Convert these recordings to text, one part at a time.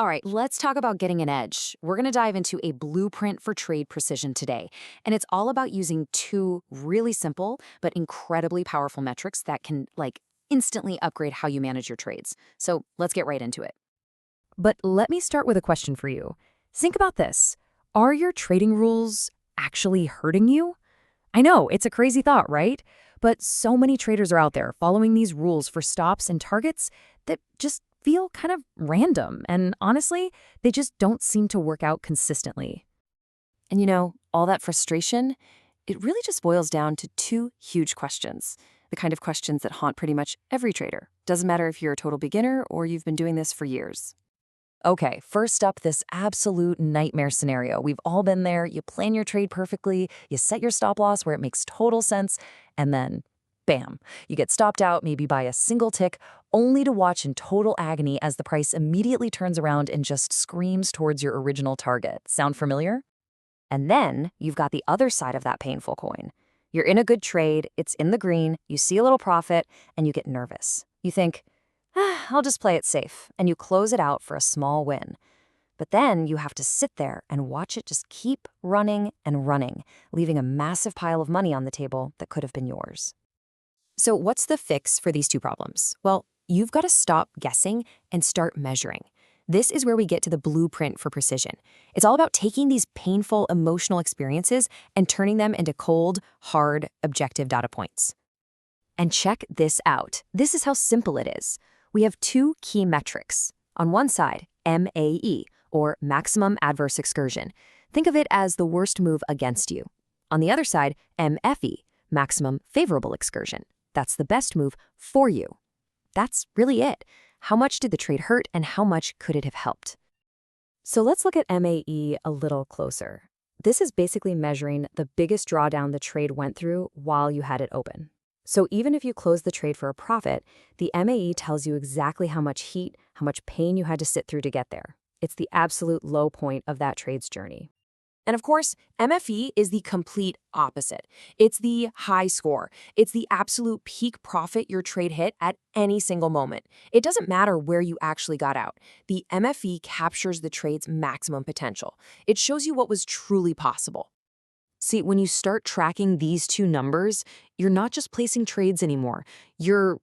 All right, let's talk about getting an edge. We're going to dive into a blueprint for trade precision today. And it's all about using two really simple but incredibly powerful metrics that can, instantly upgrade how you manage your trades. So let's get right into it. But let me start with a question for you. Think about this. Are your trading rules actually hurting you? I know, it's a crazy thought, right? But so many traders are out there following these rules for stops and targets that just feel kind of random. And honestly, they just don't seem to work out consistently. And all that frustration, it really just boils down to two huge questions. The kind of questions that haunt pretty much every trader. Doesn't matter if you're a total beginner or you've been doing this for years. Okay, first up, this absolute nightmare scenario. We've all been there. You plan your trade perfectly, you set your stop loss where it makes total sense, and then bam, you get stopped out maybe by a single tick, only to watch in total agony as the price immediately turns around and just screams towards your original target. Sound familiar? And then you've got the other side of that painful coin. You're in a good trade, it's in the green, you see a little profit, and you get nervous. You think, I'll just play it safe, and you close it out for a small win. But then you have to sit there and watch it just keep running and running, leaving a massive pile of money on the table that could have been yours. So what's the fix for these two problems? Well, you've got to stop guessing and start measuring. This is where we get to the blueprint for precision. It's all about taking these painful emotional experiences and turning them into cold, hard, objective data points. And check this out. This is how simple it is. We have two key metrics. On one side, MAE, or maximum adverse excursion. Think of it as the worst move against you. On the other side, MFE, maximum favorable excursion. That's the best move for you. That's really it. How much did the trade hurt and how much could it have helped? So let's look at MAE a little closer. This is basically measuring the biggest drawdown the trade went through while you had it open. So even if you close the trade for a profit, the MAE tells you exactly how much heat, how much pain you had to sit through to get there. It's the absolute low point of that trade's journey. And of course, MFE is the complete opposite. It's the high score. It's the absolute peak profit your trade hit at any single moment. It doesn't matter where you actually got out. The MFE captures the trade's maximum potential. It shows you what was truly possible. See, when you start tracking these two numbers, you're not just placing trades anymore. You're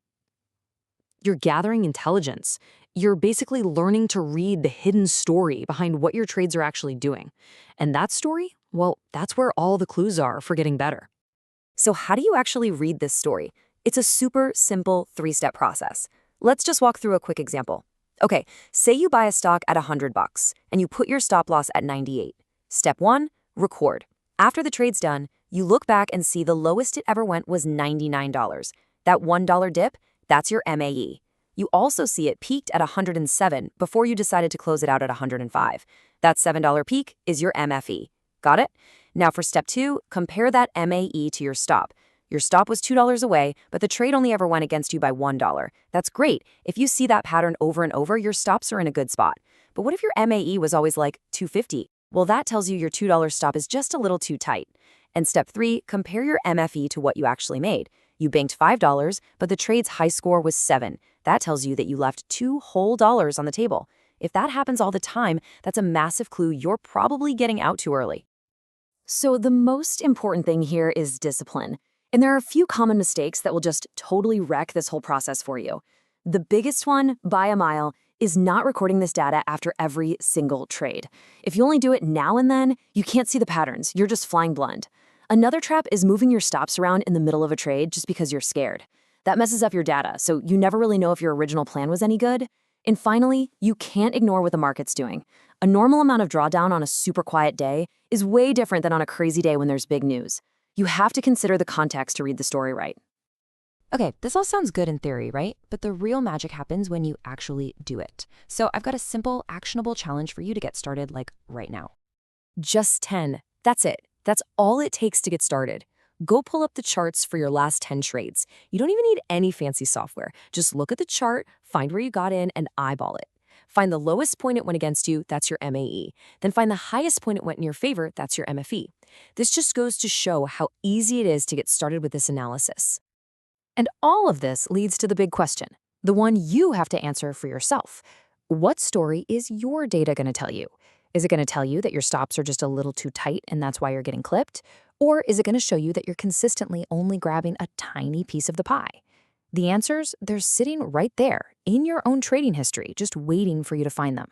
gathering intelligence. You're basically learning to read the hidden story behind what your trades are actually doing. And that story, well, that's where all the clues are for getting better. So how do you actually read this story? It's a super simple three-step process. Let's just walk through a quick example. Okay, say you buy a stock at $100 and you put your stop loss at 98. Step 1, record. After the trade's done, you look back and see the lowest it ever went was $99. That $1 dip, that's your MAE. You also see it peaked at 107 before you decided to close it out at 105. That $7 peak is your MFE. Got it? Now for step 2, compare that MAE to your stop. Your stop was $2 away, but the trade only ever went against you by $1. That's great. If you see that pattern over and over, your stops are in a good spot. But what if your MAE was always like $2.50? Well, that tells you your $2 stop is just a little too tight. And step 3, compare your MFE to what you actually made. You banked $5, but the trade's high score was 7. That tells you that you left $2 whole on the table. If that happens all the time, that's a massive clue you're probably getting out too early. So the most important thing here is discipline. And there are a few common mistakes that will just totally wreck this whole process for you. The biggest one, by a mile, is not recording this data after every single trade. If you only do it now and then, you can't see the patterns. You're just flying blind. Another trap is moving your stops around in the middle of a trade just because you're scared. That messes up your data, so you never really know if your original plan was any good. And finally, you can't ignore what the market's doing. A normal amount of drawdown on a super quiet day is way different than on a crazy day when there's big news. You have to consider the context to read the story right. Okay, this all sounds good in theory, right? But the real magic happens when you actually do it. So I've got a simple, actionable challenge for you to get started right now. Just 10. That's it. That's all it takes to get started. Go pull up the charts for your last 10 trades. You don't even need any fancy software. Just look at the chart, find where you got in, and eyeball it. Find the lowest point it went against you, that's your MAE. Then find the highest point it went in your favor, that's your MFE. This just goes to show how easy it is to get started with this analysis. And all of this leads to the big question, the one you have to answer for yourself. What story is your data going to tell you? Is it going to tell you that your stops are just a little too tight and that's why you're getting clipped? Or is it going to show you that you're consistently only grabbing a tiny piece of the pie? The answers, they're sitting right there in your own trading history, just waiting for you to find them.